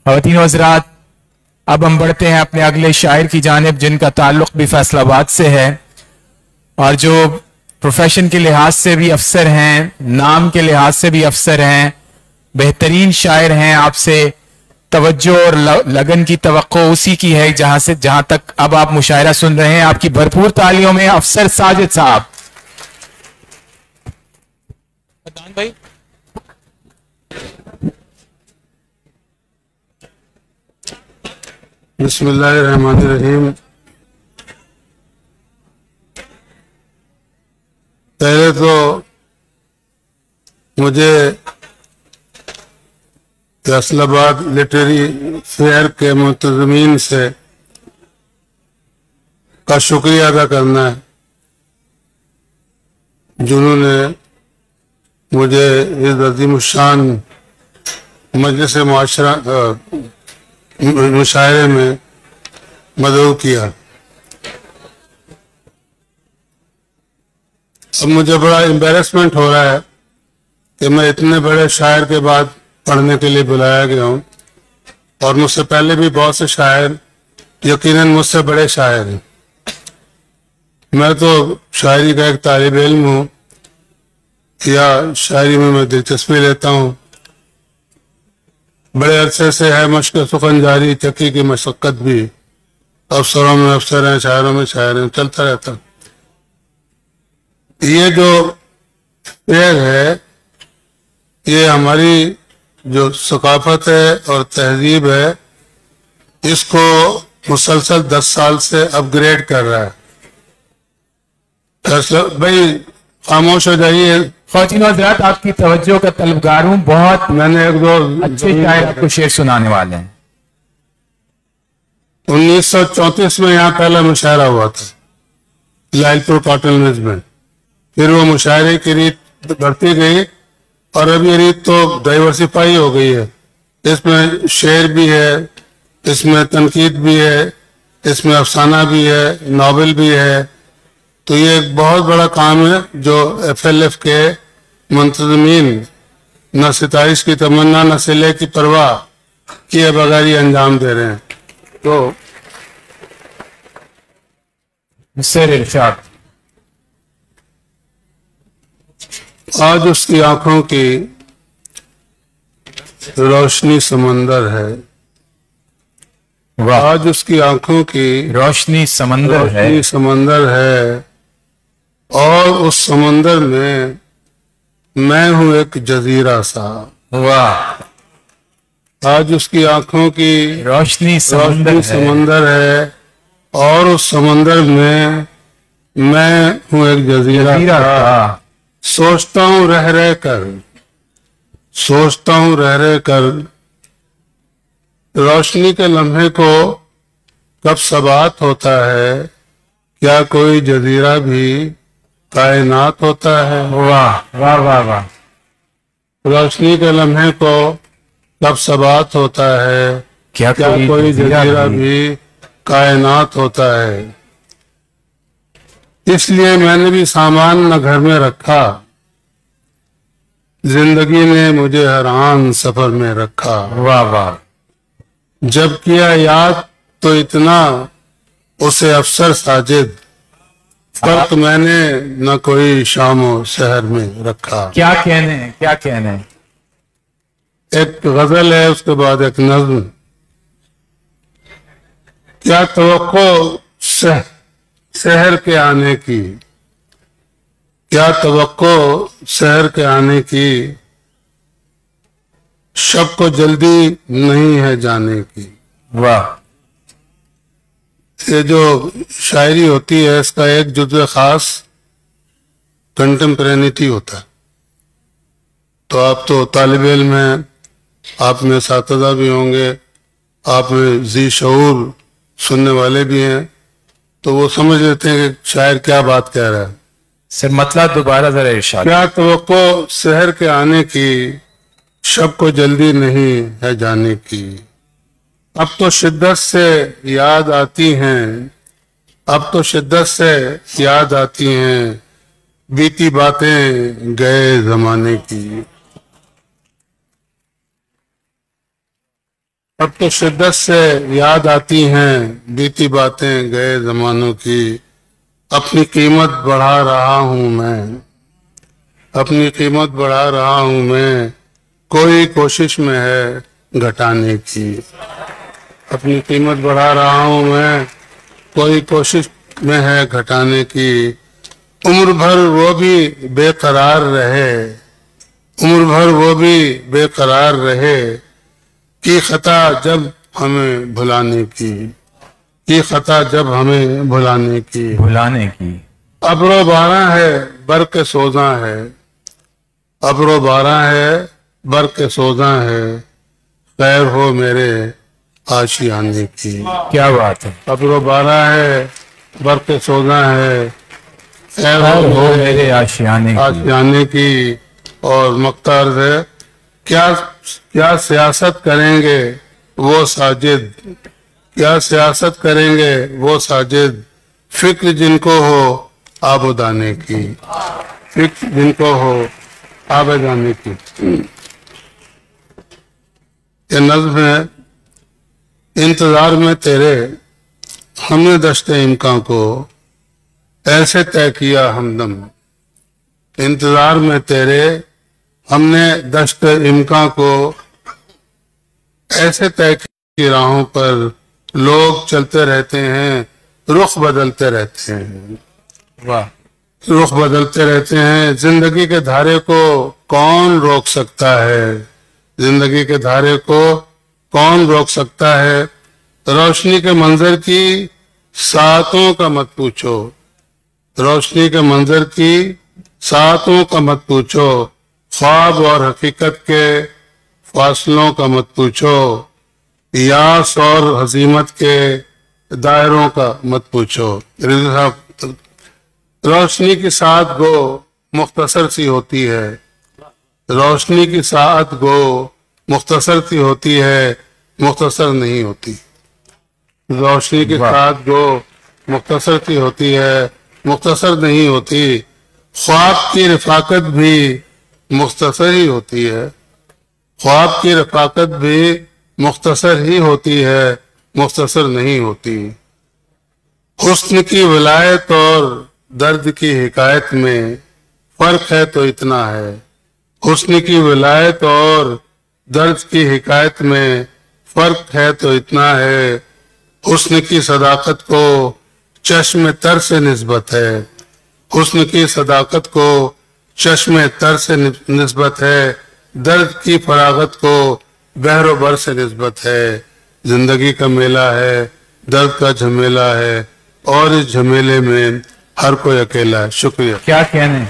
خواتین و حضرات، اب ہم بڑھتے ہیں اپنے اگلے شاعر کی جانب، جن کا تعلق بھی فیصل آباد سے ہے اور جو پروفیشن کے لحاظ سے بھی افسر ہیں، نام کے لحاظ سے بھی افسر ہیں، بہترین شاعر ہیں۔ آپ سے توجہ اور لگن کی توقع اسی کی ہے جہاں تک اب آپ مشاعرہ سن رہے ہیں۔ آپ کی بھرپور تالیوں میں افسر ساجد صاحب۔ بھائی بسم اللہ الرحمن الرحیم۔ پہلے تو مجھے فیصل آباد لٹریری فیئر کے منتظمین سے کا شکریہ ادا کرنا ہے، جنہوں نے مجھے اس عظیم الشان مجلس معاشرہ مشاعرے میں مدعو کیا۔ اب مجھے بڑا امبیرسمنٹ ہو رہا ہے کہ میں اتنے بڑے شاعر کے بعد پڑھنے کے لیے بلایا گیا ہوں، اور مجھ سے پہلے بھی بہت سے شاعر یقیناً مجھ سے بڑے شاعر ہیں۔ میں تو شاعری کا ایک طالب علم ہوں، یا شاعری میں دلچسپی لیتا ہوں۔ بڑے عرصے سے ہے مشق سخن جاری، چکی کی مشقت بھی، افسروں میں افسر ہیں، شاعروں میں شاعر ہیں، چلتا رہتا۔ یہ جو فیئر ہے، یہ ہماری جو ثقافت ہے اور تہذیب ہے، اس کو مسلسل 10 سال سے اپ گریڈ کر رہا ہے۔ بھائی خاموش ہو جائیے۔ خواتین و حضرات، آپ کی توجہ کا طلبگار ہوں۔ بہت میں نے ایک دو اچھے شاعر آپ کو شعر سنانے والے ہیں۔ 1934 میں یہاں پہلا مشاعرہ ہوا تھا، لائل پور کاٹن ملز میں۔ پھر وہ مشاعرے کی ریت بڑھتی گئی، اور اب یہ ریت تو ڈائیورسیفائی ہو گئی ہے۔ اس میں شعر بھی ہے، اس میں تنقید بھی ہے، اس میں افسانہ بھی ہے، ناول بھی ہے۔ تو یہ ایک بہت بڑا کام ہے جو ایف ایل ایف کے منتظمین نہ ستائش کی تمنا نہ صلے کی پرواہ کیے بغیر یہ انجام دے رہے ہیں۔ تو سر ارشاد۔ آج اس کی آنکھوں کی روشنی سمندر ہے، آج اس کی آنکھوں کی روشنی سمندر ہے، روشنی سمندر ہے، اور اس سمندر میں ہوں ایک جزیرہ سا۔ واہ! آج اس کی آنکھوں کی روشنی سمندر ہے، اور اس سمندر میں ہوں ایک جزیرہ سا۔ سوچتا ہوں رہ رہ کر روشنی کے لمحے کو کب ثبات ہوتا ہے، کیا کوئی جزیرہ بھی کائنات ہوتا ہے۔ واہ واہ واہ واہ! روشنی کے لمحے کو کب ثبات ہوتا ہے، کیا کوئی جزیرہ بھی کائنات ہوتا ہے۔ اس لیے میں نے بھی سامان نہ گھر میں رکھا، زندگی نے مجھے حیران سفر میں رکھا۔ واہ واہ! جب کیا یاد تو اتنا اسے افسر ساجد، فرق میں نے نہ کوئی شام و سحر میں رکھا۔ کیا کہنے ایک غزل ہے، اس کے بعد ایک نظم۔ کیا توقع سحر کے آنے کی، کیا توقع سحر کے آنے کی، شب کو جلدی نہیں ہے جانے کی۔ واہ! یہ جو شاعری ہوتی ہے، اس کا ایک جزء خاص کنٹمپرینٹی ہوتا ہے۔ تو آپ تو طالب علم ہیں، آپ میں اساتذہ بھی ہوں گے، آپ میں ذی شعور سننے والے بھی ہیں، تو وہ سمجھ لیتے ہیں کہ شاعر کیا بات کہہ رہا ہے۔ سر مطلب دوبارہ ذرا ارشاد۔ کیا توقع سحر کے آنے کی، شب کو جلدی نہیں ہے جانے کی، اب تو شدت سے یاد آتی ہیں، اب تو شدت سے یاد آتی ہیں بیتی باتیں گئے زمانے کی۔ اب تو شدت سے یاد آتی ہیں بیتی باتیں گئے زمانوں کی، اپنی قیمت بڑھا رہا ہوں میں، اپنی قیمت بڑھا رہا ہوں میں، کوئی کوشش میں ہے گھٹانے کی، اپنی قیمت بڑھا رہا ہوں میں، کوئی کوشش میں ہے گھٹانے کی، عمر بھر وہ بھی بے قرار رہے، عمر بھر وہ بھی بے قرار رہے، کی خطا جب ہمیں بھلانے کی خطا جب ہمیں بھلانے کی، ابر و باراں ہے برق سوزاں ہے، ابر و باراں ہے برق سوزاں ہے، خیر ہو میرے آشیانے کی، کیا بات ہے، ابر و باراں ہے برق سوزاں ہے، خیر ہو میرے آشیانے کی۔ اور مختار ہے، کیا سیاست کریں گے وہ ساجد، کیا سیاست کریں گے وہ ساجد، فکر جن کو ہو آبادانے کی، فکر جن کو ہو آبادانے کی۔ یہ نظم ہے، انتظار میں تیرے ہم نے دشت امکان کو ایسے طے کیا ہمدم، انتظار میں تیرے ہم نے دشت امکان کو ایسے طے کی راہوں پر لوگ چلتے رہتے ہیں، رخ بدلتے رہتے ہیں، واہ، رخ بدلتے رہتے ہیں، زندگی کے دھارے کو کون روک سکتا ہے، زندگی کے دھارے کو کون روک سکتا ہے، روشنی کے منظر کی ساعتوں کا مت پوچھو، روشنی کے منظر کی ساعتوں کا مت پوچھو، خواب اور حقیقت کے فاصلوں کا مت پوچھو، یاس اور ہزیمت کے دائروں کا مت پوچھو۔ روشنی کی ساعت گو مختصر سی ہوتی ہے، روشنی کی ساعت گو مختصر سی ہوتی ہے، مختصر نہیں ہوتی، روشنی کی ساعت گو مختصر سی ہوتی ہے، مختصر نہیں ہوتی، خواب کی رفاقت بھی مختصر ہی ہوتی ہے، خواب کی رفاقت بھی مختصر ہی ہوتی ہے، مختصر نہیں ہوتی، حسن کی ولایت اور درد کی حکایت میں فرق ہے تو اتنا ہے، حسن کی ولایت اور درد کی حکایت میں فرق ہے تو اتنا ہے، حسن کی صداقت کو چشم تر سے نسبت ہے، حسن کی صداقت کو چشم تر سے نسبت ہے، درد کی فراغت کو بحر و بر سے نسبت ہے، زندگی کا میلہ ہے، درد کا جھمیلہ ہے، اور اس جھمیلے میں ہر کوئی اکیلا ہے۔ شکریہ۔ کیا کہنے